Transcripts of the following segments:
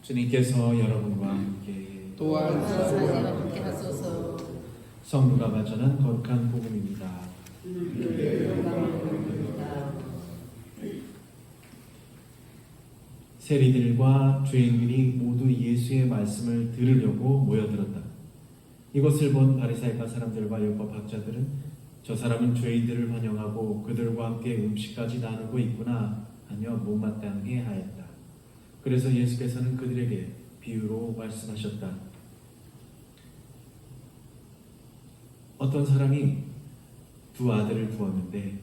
주님께서 여러분과 함께 또한 사랑과 함께 하소서. 성부가 발전한 거룩한 복음입니다. 세리들과 죄인들이 모두 예수의 말씀을 들으려고 모여들었다. 이것을 본 바리사이파 사람들과 율법학자들은 저 사람은 죄인들을 환영하고 그들과 함께 음식까지 나누고 있구나 하며 못마땅해 하였다. 그래서 예수께서는 그들에게 비유로 말씀하셨다. 어떤 사람이 두 아들을 두었는데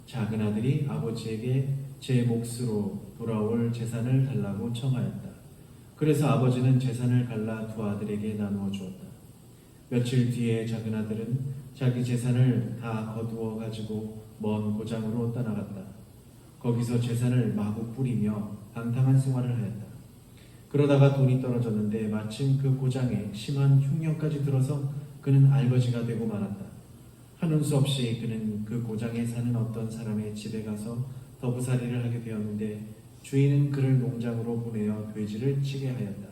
작은 아들이 아버지에게 제 몫으로 돌아올 재산을 달라고 청하였다. 그래서 아버지는 재산을 갈라 두 아들에게 나누어 주었다. 며칠 뒤에 작은 아들은 자기 재산을 다 거두어 가지고 먼 고장으로 떠나갔다. 거기서 재산을 마구 뿌리며 방탕한 생활을 하였다. 그러다가 돈이 떨어졌는데 마침 그 고장에 심한 흉년까지 들어서 그는 알거지가 되고 말았다. 하는 수 없이 그는 그 고장에 사는 어떤 사람의 집에 가서 더부살이를 하게 되었는데 주인은 그를 농장으로 보내어 돼지를 치게 하였다.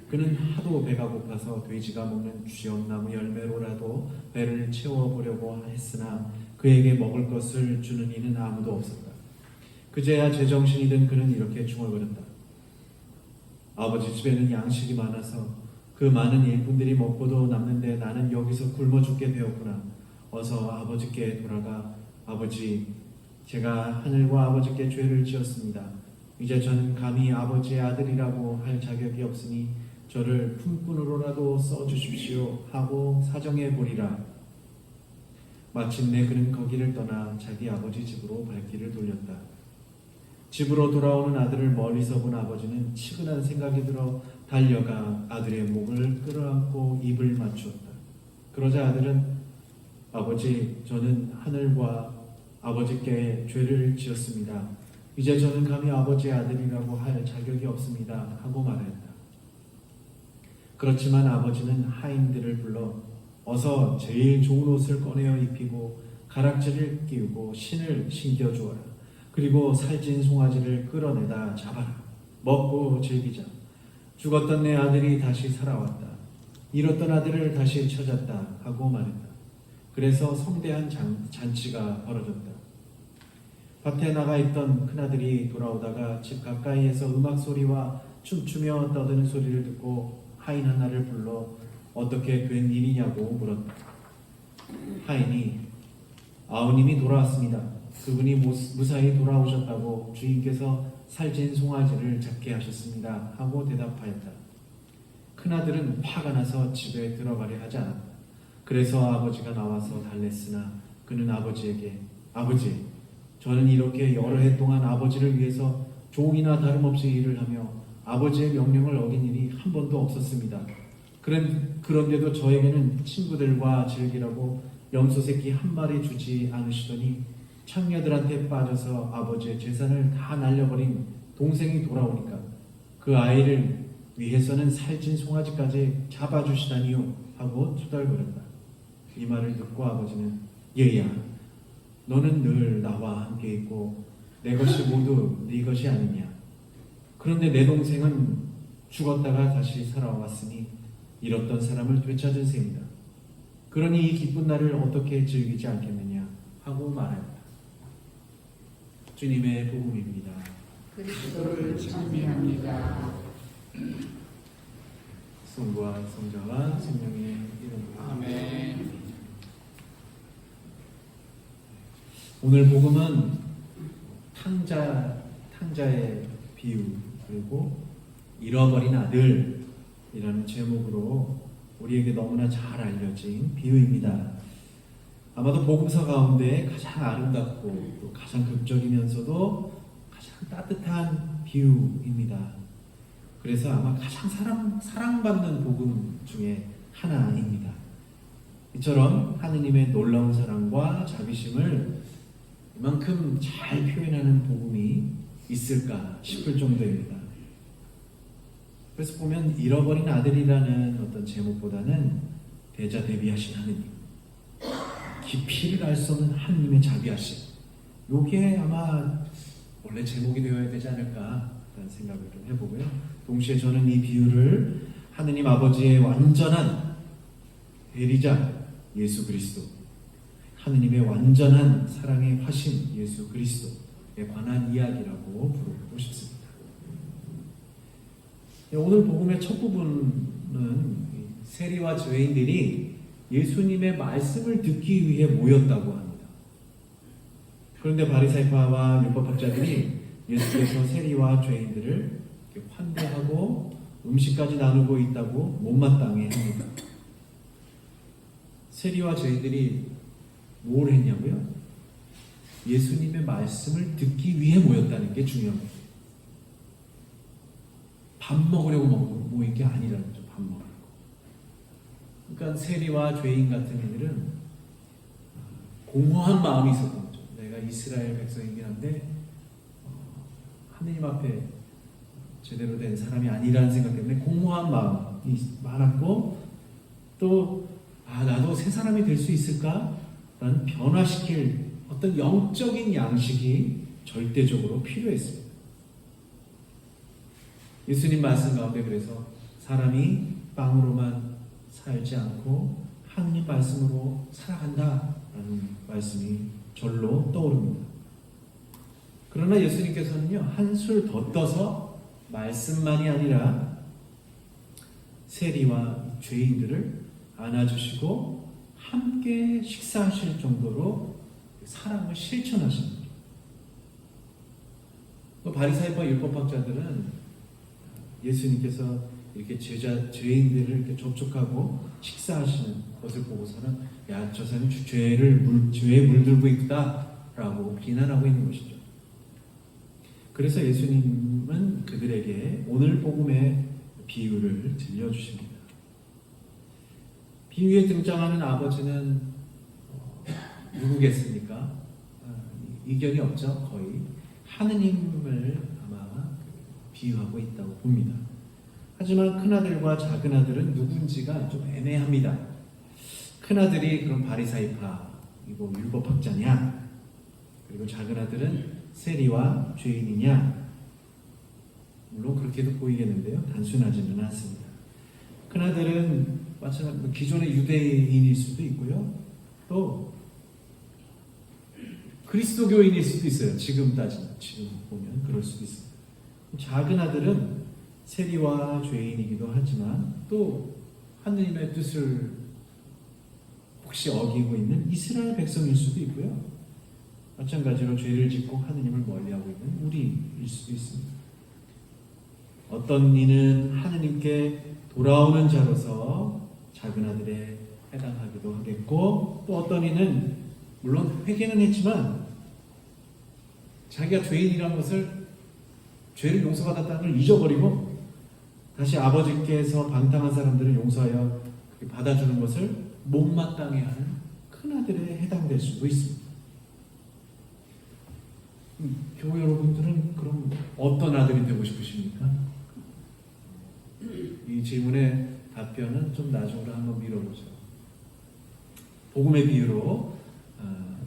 그는 하도 배가 고파서 돼지가 먹는 쥐엄나무 열매로라도 배를 채워보려고 했으나 그에게 먹을 것을 주는 이는 아무도 없었다. 그제야 제정신이 든 그는 이렇게 중얼거렸다. 아버지 집에는 양식이 많아서 그 많은 일꾼들이 먹고도 남는데 나는 여기서 굶어 죽게 되었구나. 어서 아버지께 돌아가 아버지, 제가 하늘과 아버지께 죄를 지었습니다. 이제 저는 감히 아버지의 아들이라고 할 자격이 없으니 저를 품꾼으로라도 써주십시오 하고 사정해 보리라. 마침내 그는 거기를 떠나 자기 아버지 집으로 발길을 돌렸다. 집으로 돌아오는 아들을 멀리서 본 아버지는 치근한 생각이 들어 달려가 아들의 목을 끌어안고 입을 맞추었다. 그러자 아들은 아버지, 저는 하늘과 아버지께 죄를 지었습니다. 이제 저는 감히 아버지의 아들이라고 할 자격이 없습니다 하고 말했다. 그렇지만 아버지는 하인들을 불러 어서 제일 좋은 옷을 꺼내어 입히고 가락지를 끼우고 신을 신겨주어라. 그리고 살찐 송아지를 끌어내다 잡아라. 먹고 즐기자. 죽었던 내 아들이 다시 살아왔다. 잃었던 아들을 다시 찾았다 하고 말했다. 그래서 성대한 잔치가 벌어졌다. 밭에 나가 있던 큰아들이 돌아오다가 집 가까이에서 음악 소리와 춤추며 떠드는 소리를 듣고 하인 하나를 불러 어떻게 된 일이냐고 물었다. 하인이 아우님이 돌아왔습니다. 그분이 무사히 돌아오셨다고 주인께서 살찐 송아지를 잡게 하셨습니다 하고 대답하였다. 큰아들은 화가 나서 집에 들어가려 하지 않았다. 그래서 아버지가 나와서 달랬으나 그는 아버지에게 아버지, 저는 이렇게 여러 해 동안 아버지를 위해서 종이나 다름없이 일을 하며 아버지의 명령을 어긴 일이 한 번도 없었습니다. 그런데도 저에게는 친구들과 즐기라고 염소 새끼 한 마리 주지 않으시더니 창녀들한테 빠져서 아버지의 재산을 다 날려버린 동생이 돌아오니까 그 아이를 위해서는 살찐 송아지까지 잡아주시다니요 하고 투덜거렸다. 이 말을 듣고 아버지는 얘야, 너는 늘 나와 함께 있고 내 것이 모두 네 것이 아니냐. 그런데 내 동생은 죽었다가 다시 살아왔으니 잃었던 사람을 되찾은 셈이다. 그러니 이 기쁜 날을 어떻게 즐기지 않겠느냐 하고 말했다. 주님의 복음입니다. 그리스도를 찬미합니다. 성부와 성자와 성령의 이름으로 아멘. 오늘 복음은 탕자의 비유 그리고 잃어버린 아들이라는 제목으로 우리에게 너무나 잘 알려진 비유입니다. 아마도 복음서 가운데 가장 아름답고 또 가장 극적이면서도 가장 따뜻한 비유입니다. 그래서 아마 가장 사랑받는 복음 중에 하나입니다. 이처럼 하느님의 놀라운 사랑과 자비심을 이만큼 잘 표현하는 복음이 있을까 싶을 정도입니다. 그래서 보면 잃어버린 아들이라는 어떤 제목보다는 대자대비하신 하느님, 깊이를 알 수 없는 하느님의 자비하심, 요게 아마 원래 제목이 되어야 되지 않을까 생각을 좀 해보고요. 동시에 저는 이 비유를 하느님 아버지의 완전한 대리자 예수 그리스도, 하느님의 완전한 사랑의 화신 예수 그리스도에 관한 이야기라고 부르고 싶습니다. 오늘 복음의 첫 부분은 세리와 죄인들이 예수님의 말씀을 듣기 위해 모였다고 합니다. 그런데 바리새파와 율법학자들이 예수께서 세리와 죄인들을 환대하고 음식까지 나누고 있다고 못마땅해 합니다. 세리와 죄인들이 뭘 했냐고요? 예수님의 말씀을 듣기 위해 모였다는 게 중요합니다. 밥 먹으려고 모인 게 아니라는 거죠. 밥 먹으려고. 그러니까 세리와 죄인 같은 이들은 공허한 마음이 있었던 거죠. 내가 이스라엘 백성이긴 한데 하느님 앞에 제대로 된 사람이 아니라는 생각 때문에 공허한 마음이 많았고, 또 나도 새 사람이 될 수 있을까라는 변화시킬 어떤 영적인 양식이 절대적으로 필요했습니다. 예수님 말씀 가운데 그래서 사람이 빵으로만 살지 않고 하느님 말씀으로 살아간다라는 말씀이 절로 떠오릅니다. 그러나 예수님께서는요, 한술 더 떠서 말씀만이 아니라 세리와 죄인들을 안아주시고 함께 식사하실 정도로 사랑을 실천하십니다. 바리새파 율법학자들은 예수님께서 이렇게 죄인들을 이렇게 접촉하고 식사하시는 것을 보고서는 저 사람이 죄에 물들고 있다라고 비난하고 있는 것이죠. 그래서 예수님은 그들에게 오늘 복음의 비유를 들려주십니다. 비유에 등장하는 아버지는 누구겠습니까? 이견이 없죠. 거의 하느님을 아마 비유하고 있다고 봅니다. 하지만 큰아들과 작은아들은 누군지가 좀 애매합니다. 큰아들이 그럼 바리새파이고 율법학자냐? 그리고 작은아들은 세리와 죄인이냐? 물론 그렇게도 보이겠는데요. 단순하지는 않습니다. 큰아들은 마찬가지로 기존의 유대인일 수도 있고요. 또 그리스도교인일 수도 있어요. 지금 보면 그럴 수도 있습니다. 작은아들은 세리와 죄인이기도 하지만 또 하느님의 뜻을 혹시 어기고 있는 이스라엘 백성일 수도 있고요. 마찬가지로 죄를 짓고 하느님을 멀리하고 있는 우리일 수도 있습니다. 어떤 이는 하느님께 돌아오는 자로서 작은아들에 해당하기도 하겠고, 또 어떤 이는 물론 회개는 했지만 자기가 죄인이라는 것을, 죄를 용서받았다는 걸 잊어버리고 다시 아버지께서 방탕한 사람들을 용서하여 받아주는 것을 못마땅해 하는 큰아들에 해당될 수도 있습니다. 교회 여러분들은 그럼 어떤 아들이 되고 싶으십니까? 이 질문의 답변은 좀 나중으로 한번 미뤄보죠. 복음의 비유로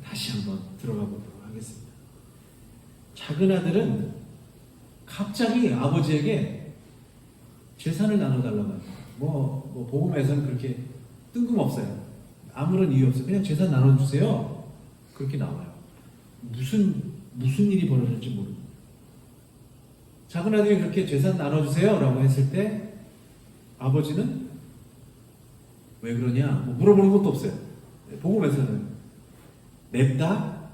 다시 한번 들어가 보도록 하겠습니다. 작은 아들은 갑자기 아버지에게 재산을 나눠달라고 합니다. 복음에서는 그렇게 뜬금없어요. 아무런 이유 없어요. 그냥 재산 나눠주세요. 그렇게 나와요. 무슨 일이 벌어질지 모릅니다. 작은 아들이 그렇게 재산 나눠주세요 라고 했을 때 아버지는 왜 그러냐 물어보는 것도 없어요. 복음에서는 냅다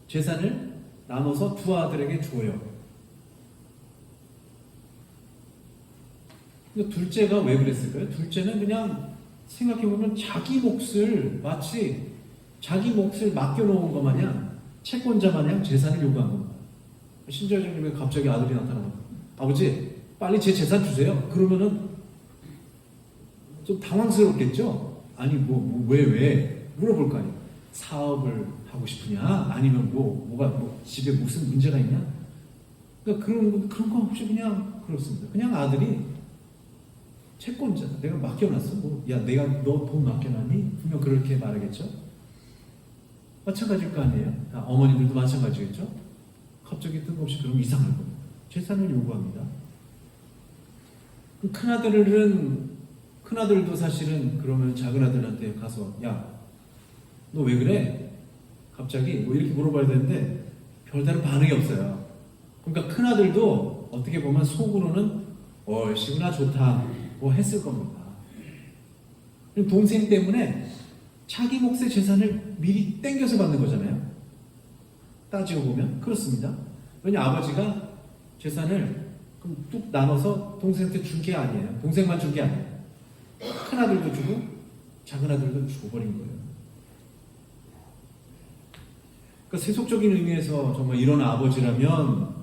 재산을 나눠서 두 아들에게 줘요. 둘째가 왜 그랬을까요? 둘째는 그냥 생각해보면 마치 자기 몫을 맡겨놓은 것 마냥, 채권자 마냥 재산을 요구한 겁니다. 신자정님이 갑자기 아들이 나타나면 아버지 빨리 제 재산 주세요. 그러면은 좀 당황스럽겠죠? 아니 왜 물어볼 거 아니에요. 사업을 하고 싶으냐? 아니면 집에 무슨 문제가 있냐? 그러니까 그런 거 없이 그냥 그렇습니다. 그냥 아들이 채권자, 내가 맡겨놨어. 내가 너 돈 맡겨놨니? 분명 그렇게 말하겠죠? 마찬가지일 거 아니에요? 어머니들도 마찬가지겠죠? 갑자기 뜬금없이 그러면 이상할 겁니다. 재산을 요구합니다. 큰아들도 사실은 그러면 작은아들한테 가서 야, 너 왜 그래? 갑자기 뭐 이렇게 물어봐야 되는데 별다른 반응이 없어요. 그러니까 큰아들도 어떻게 보면 속으로는 시구나 좋다 뭐 했을 겁니다. 동생 때문에 자기 몫의 재산을 미리 땡겨서 받는 거잖아요. 따지고 보면 그렇습니다. 왜냐 아버지가 재산을 뚝 나눠서 동생한테 준 게 아니에요. 동생만 준 게 아니에요. 큰아들도 주고 작은아들도 줘버린 거예요. 그러니까 세속적인 의미에서 정말 이런 아버지라면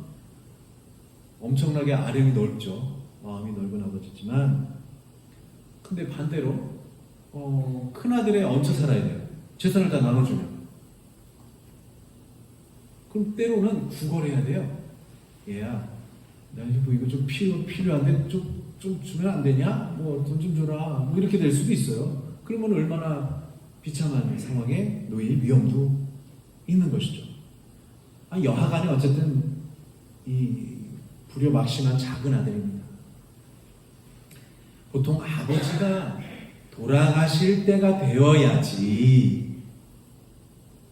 엄청나게 아량이 넓죠. 마음이 넓은 아버지지만 근데 반대로 큰아들에 얹혀 살아야 돼요. 재산을 다 나눠주면. 그럼 때로는 구걸해야 돼요. 얘야, 나 이거 좀 필요한데 좀 주면 안 되냐? 뭐 돈 좀 줘라. 뭐 이렇게 될 수도 있어요. 그러면 얼마나 비참한 상황에 놓일 위험도 있는 것이죠. 여하간에 어쨌든 이 불효막심한 작은 아들입니다. 보통 아버지가 돌아가실 때가 되어야지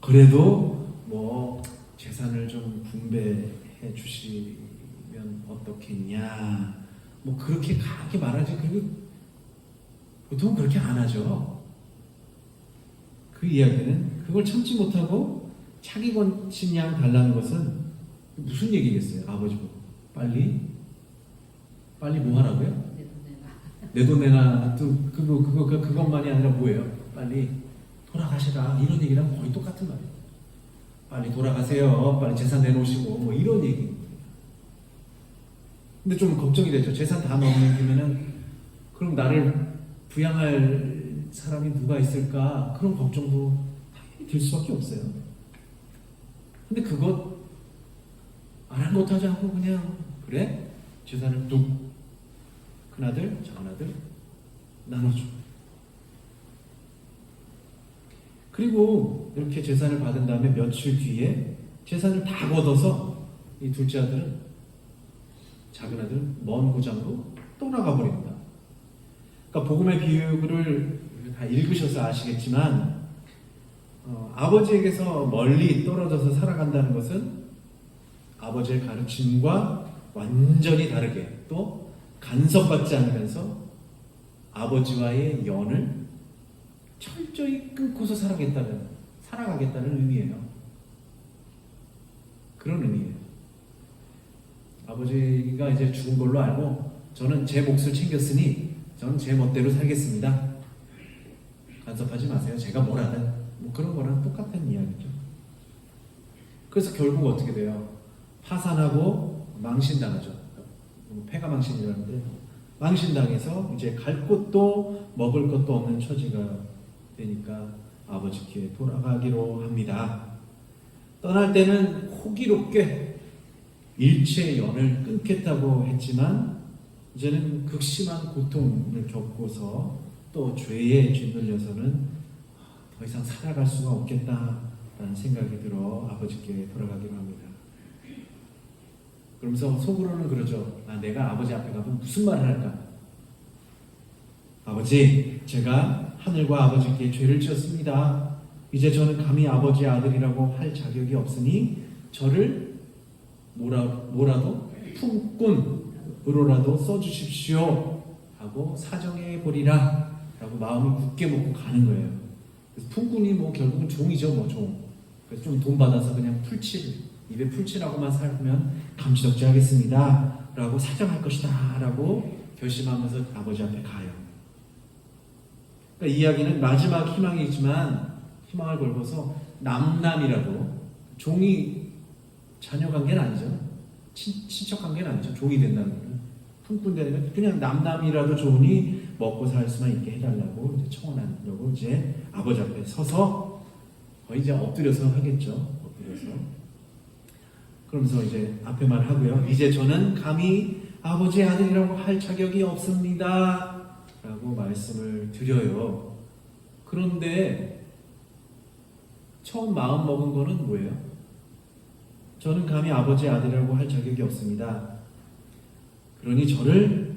그래도 뭐 재산을 좀 분배해 주시면 어떻겠냐 뭐 그렇게 강하게 말하지 보통 그렇게 안 하죠. 그 이야기는 그걸 참지 못하고 차기 권친양 달라는 것은 무슨 얘기겠어요? 아버지 보고 빨리 뭐 하라고요? 내 돈 내놔. 또 그것만이 아니라 뭐예요? 빨리 돌아가시라. 이런 얘기랑 거의 똑같은 말이에요. 빨리 돌아가세요. 빨리 재산 내놓으시고 뭐 이런 얘기. 근데 좀 걱정이 되죠. 재산 다 넘기면은 그럼 나를 부양할 사람이 누가 있을까? 그런 걱정도 들 수밖에 없어요. 근데 그것 아랑곳하지 않고 그냥 그래? 재산을 뚝 큰아들, 작은아들 나눠줘. 그리고 이렇게 재산을 받은 다음에 며칠 뒤에 재산을 다 걷어서 이 둘째 아들은 작은아들은 먼 고장으로 떠나가 버립니다. 그러니까 복음의 비유를 다 읽으셔서 아시겠지만 아버지에게서 멀리 떨어져서 살아간다는 것은 아버지의 가르침과 완전히 다르게 또 간섭받지 않으면서 아버지와의 연을 철저히 끊고서 살아가겠다는 의미예요. 그런 의미예요. 아버지가 이제 죽은 걸로 알고 저는 제 몫을 챙겼으니 저는 제 멋대로 살겠습니다. 간섭하지 마세요. 제가 뭘 하든 뭐 그런 거랑 똑같은 이야기죠. 그래서 결국 어떻게 돼요? 파산하고 망신당하죠. 폐가망신이라는데 망신당해서 이제 갈 곳도 먹을 것도 없는 처지가 되니까 아버지께 돌아가기로 합니다. 떠날 때는 호기롭게 일체의 연을 끊겠다고 했지만 이제는 극심한 고통을 겪고서 또 죄에 짓눌려서는 더 이상 살아갈 수가 없겠다라는 생각이 들어 아버지께 돌아가기로 합니다. 그러면서 속으로는 그러죠. 내가 아버지 앞에 가면 무슨 말을 할까? 아버지, 제가 하늘과 아버지께 죄를 지었습니다. 이제 저는 감히 아버지의 아들이라고 할 자격이 없으니 저를 뭐라도 품꾼으로라도 써주십시오 하고 사정해 보리라 라고 마음을 굳게 먹고 가는 거예요. 그래서 품꾼이 뭐 결국은 종이죠. 뭐 종. 그래서 좀 돈 받아서 그냥 입에 풀칠하고만 살면 감지덕지 하겠습니다 라고 사정할 것이다 라고 결심하면서 아버지 앞에 가요. 그러니까 이야기는 마지막 희망이지만 희망을 걸고서 남남이라도 종이 자녀 관계는 아니죠. 친척 관계는 아니죠. 종이 된다는 거는 품꾼 되면 그냥 남남이라도 좋으니 먹고 살 수만 있게 해달라고 이제 청원하려고 이제 아버지 앞에 서서 거의 이제 엎드려서 하겠죠. 엎드려서. 그러면서 이제 앞에 말하고요. 이제 저는 감히 아버지의 아들이라고 할 자격이 없습니다 라고 말씀을 드려요. 그런데 처음 마음 먹은 거는 뭐예요? 저는 감히 아버지의 아들이라고 할 자격이 없습니다. 그러니 저를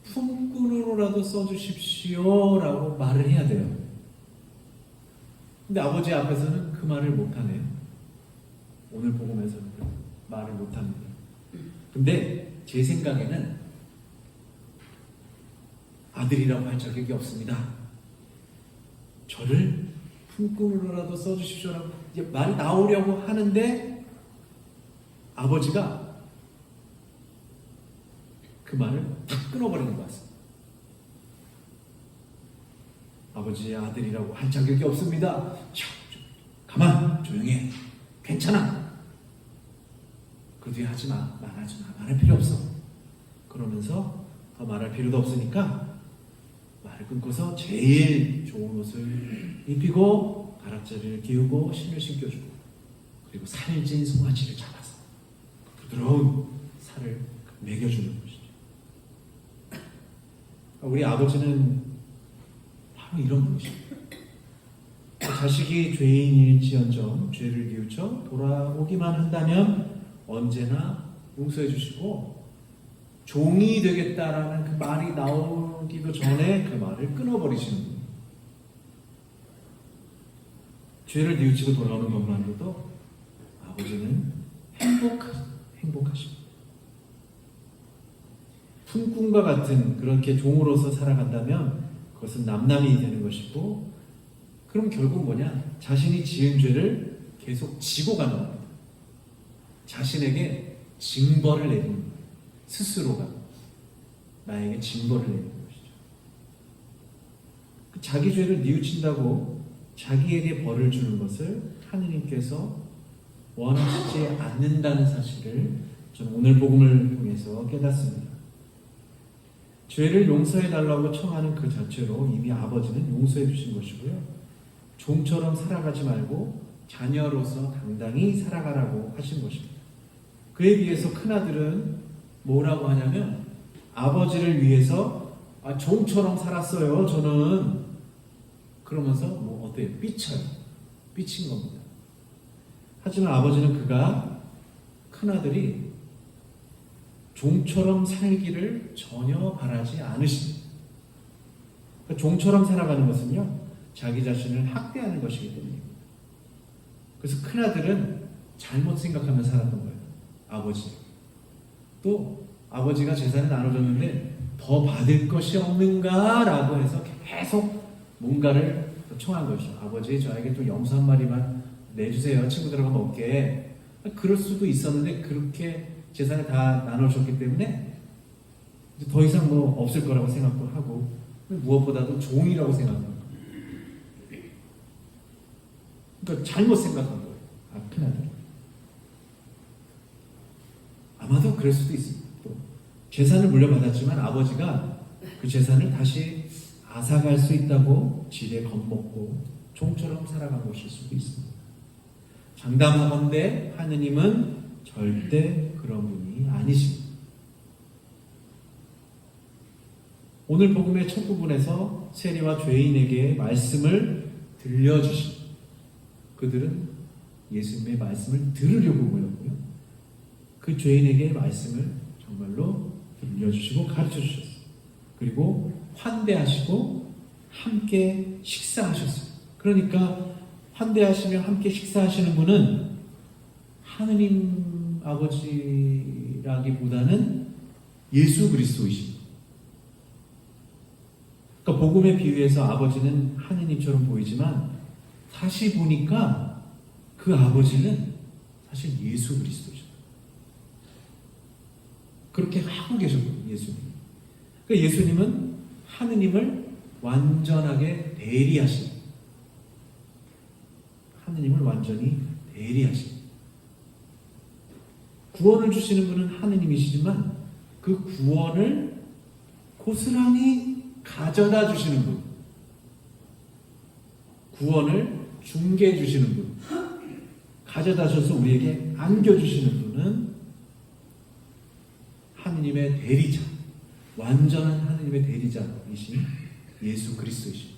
품꾼으로라도 써주십시오라고 말을 해야 돼요. 근데 아버지 앞에서는 그 말을 못하네요. 오늘 복음에서는 말을 못합니다. 근데 제 생각에는 아들이라고 할 자격이 없습니다. 저를 품꾼으로라도 써주십시오라고 이제 말이 나오려고 하는데 아버지가 그 말을 탁 끊어버리는 것 같습니다. 아버지의 아들이라고 할 자격이 없습니다. 가만, 조용히 해. 괜찮아. 그 뒤에 하지 마, 말하지 마, 말할 필요 없어. 그러면서 더 말할 필요도 없으니까 말을 끊고서 제일 좋은 옷을 입히고 가락자리를 끼우고 신을 신겨주고 그리고 살찐 송아지를 잡아서 부드러운 살을 먹여주는 것이죠. 우리 아버지는 바로 이런 분이십니다. 자식이 죄인일지언정 죄를 뉘우쳐 돌아오기만 한다면 언제나 용서해 주시고 종이 되겠다라는 그 말이 나오기도 전에 그 말을 끊어버리시는 분이에요. 죄를 뉘우치고 돌아오는 것만으로도 아버지는 행복하십니다. 품꾼과 같은 그렇게 종으로서 살아간다면 그것은 남남이 되는 것이고 그럼 결국 뭐냐? 자신이 지은 죄를 계속 지고 가는 겁니다. 자신에게 징벌을 내리는 거예요. 스스로가 나에게 징벌을 내리는 것이죠. 자기 죄를 뉘우친다고 자기에게 벌을 주는 것을 하느님께서 원하시지 않는다는 사실을 저는 오늘 복음을 통해서 깨닫습니다. 죄를 용서해달라고 청하는 그 자체로 이미 아버지는 용서해 주신 것이고요. 종처럼 살아가지 말고 자녀로서 당당히 살아가라고 하신 것입니다. 그에 비해서 큰아들은 뭐라고 하냐면 아버지를 위해서 종처럼 살았어요 저는. 그러면서 뭐 어때요? 삐친 겁니다. 하지만 아버지는 그가 큰아들이 종처럼 살기를 전혀 바라지 않으십니다. 그러니까 종처럼 살아가는 것은요 자기 자신을 학대하는 것이기 때문입니다. 그래서 큰아들은 잘못 생각하며 살았던 거예요. 아버지. 또 아버지가 재산을 나눠줬는데 더 받을 것이 없는가라고 해서 계속 뭔가를 청한 것이죠. 아버지 저에게 좀 염소 한 마리만 내주세요. 친구들하고 먹게. 그럴 수도 있었는데 그렇게 재산을 다 나눠줬기 때문에 이제 더 이상 뭐 없을 거라고 생각도 하고 무엇보다도 종이라고 생각합니다. 그러니까 잘못 생각한 거예요. 큰아들. 아마도 그럴 수도 있습니다. 또 재산을 물려받았지만 아버지가 그 재산을 다시 앗아갈 수 있다고 지레 겁먹고 종처럼 살아간 것일 수도 있습니다. 장담하건대 하느님은 절대 그런 분이 아니십니다. 오늘 복음의 첫 부분에서 세리와 죄인에게 말씀을 들려주십니다. 그들은 예수님의 말씀을 들으려고 모였고요. 그 죄인에게 말씀을 정말로 들려주시고 가르쳐주셨어요. 그리고 환대하시고 함께 식사하셨어요. 그러니까 환대하시며 함께 식사하시는 분은 하느님 아버지라기보다는 예수 그리스도이십니다. 그러니까 복음의 비유에서 아버지는 하느님처럼 보이지만 다시 보니까 그 아버지는 사실 예수 그리스도죠. 그렇게 하고 계셨거든요, 예수님. 그러니까 예수님은 하느님을 완전하게 대리하신, 하느님을 완전히 대리하신, 구원을 주시는 분은 하느님이시지만 그 구원을 고스란히 가져다 주시는 분, 구원을 중개해 주시는 분, 가져다 줘서 우리에게 안겨주시는 분은 하느님의 대리자, 완전한 하느님의 대리자이신 예수 그리스도이십니다.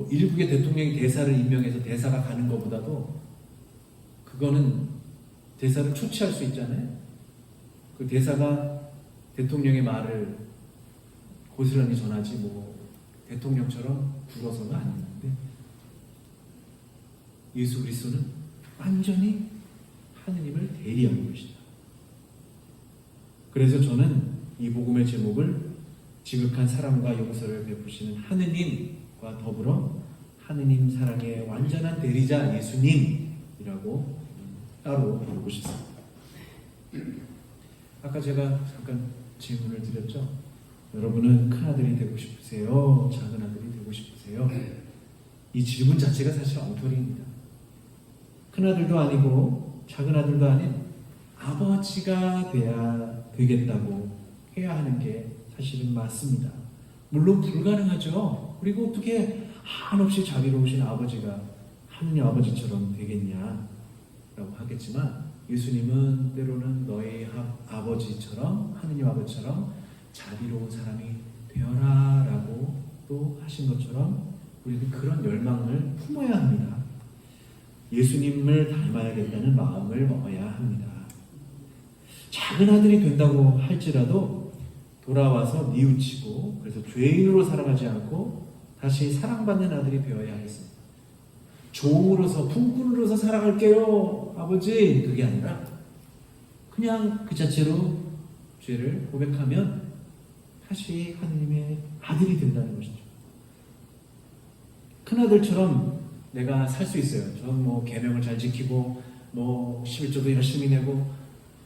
뭐 일국의 대통령이 대사를 임명해서 대사가 가는 것보다도 그거는 대사를 초치할 수 있잖아요. 그 대사가 대통령의 말을 고스란히 전하지 뭐 대통령처럼 굴어서는 안 되는데 예수 그리스도는 완전히 하느님을 대리하는 것이다. 그래서 저는 이 복음의 제목을 지극한 사랑과 용서를 베푸시는 하느님과 더불어 하느님 사랑의 완전한 대리자 예수님이라고 따로 부르고 싶습니다. 아까 제가 잠깐 질문을 드렸죠. 여러분은 큰아들이 되고 싶으세요? 작은아들이 되고 싶으세요? 이 질문 자체가 사실 엉터리입니다. 큰아들도 아니고 작은아들도 아닌 아버지가 돼야 되겠다고 해야 하는 게 사실은 맞습니다. 물론 불가능하죠. 그리고 어떻게 한없이 자비로우신 아버지가 하느님 아버지처럼 되겠냐라고 하겠지만 예수님은 때로는 너희 아버지처럼 하느님 아버지처럼 자비로운 사람이 되어라 라고 또 하신 것처럼 우리는 그런 열망을 품어야 합니다. 예수님을 닮아야겠다는 마음을 먹어야 합니다. 작은 아들이 된다고 할지라도 돌아와서 뉘우치고 그래서 죄인으로 살아가지 않고 다시 사랑받는 아들이 되어야 하겠습니다. 종으로서 품꾼으로서 살아갈게요 아버지 그게 아니라 그냥 그 자체로 죄를 고백하면 다시 하느님의 아들이 된다는 것이죠. 큰아들처럼 내가 살 수 있어요. 저는 뭐 계명을 잘 지키고 뭐 11조도 열심히 내고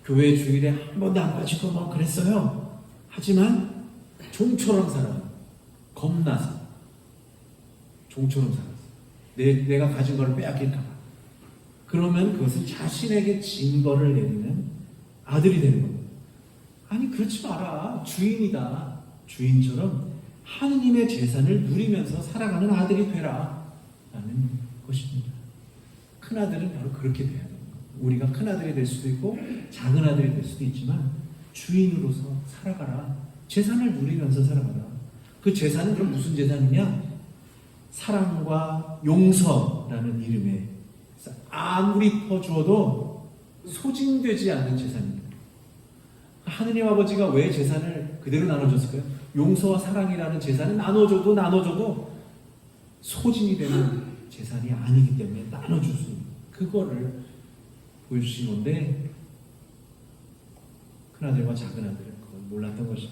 교회 주일에 한 번도 안 빠지고 뭐 그랬어요. 하지만 종처럼 살아요. 겁나서 종처럼 살았어요. 내가 가진 걸 빼앗길까 봐. 그러면 그것은 자신에게 징벌을 내리는 아들이 되는 겁니다. 아니 그렇지 마라. 주인이다. 주인처럼 하느님의 재산을 누리면서 살아가는 아들이 되라 라는 것입니다. 큰아들은 바로 그렇게 돼야 됩니다. 우리가 큰아들이 될 수도 있고 작은 아들이 될 수도 있지만 주인으로서 살아가라. 재산을 누리면서 살아가라. 그 재산은 그럼 무슨 재산이냐? 사랑과 용서라는 이름에 아무리 퍼주어도 소진되지 않는 재산입니다. 하느님 아버지가 왜 재산을 그대로 나눠줬을까요? 용서와 사랑이라는 재산은 나눠줘도 소진이 되는 재산이 아니기 때문에 나눠줄 수 있는 그거를 보여주신 건데 큰아들과 작은아들은 그걸 몰랐던 것이죠.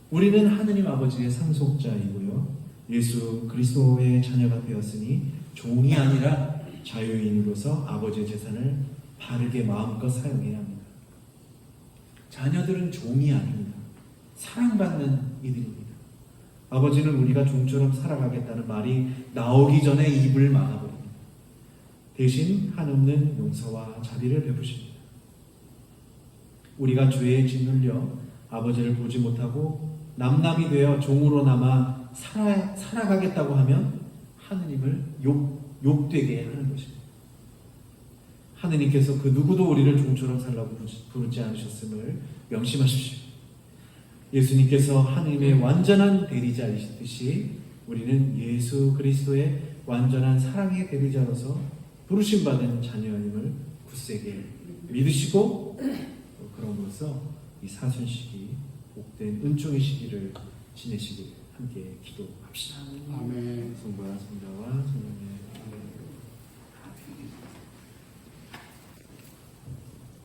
우리는 하느님 아버지의 상속자이고요. 예수 그리스도의 자녀가 되었으니 종이 아니라 자유인으로서 아버지의 재산을 바르게 마음껏 사용해야 합니다. 자녀들은 종이 아닙니다. 사랑받는 이들입니다. 아버지는 우리가 종처럼 살아가겠다는 말이 나오기 전에 입을 막아버립니다. 대신 한없는 용서와 자비를 베푸십니다. 우리가 죄에 짓눌려 아버지를 보지 못하고 남남이 되어 종으로 남아 살아가겠다고 하면 하느님을 욕되게 하는 것입니다. 하느님께서 그 누구도 우리를 종처럼 살라고 부르지 않으셨음을 명심하십시오. 예수님께서 하느님의 완전한 대리자이시듯이 우리는 예수 그리스도의 완전한 사랑의 대리자로서 부르심받은 자녀임을 굳세게 믿으시고 그럼으로써 이 사순시기 복된 은총의 시기를 지내시길 함께 기도합시다. 아멘. 성부와 성자와 성령의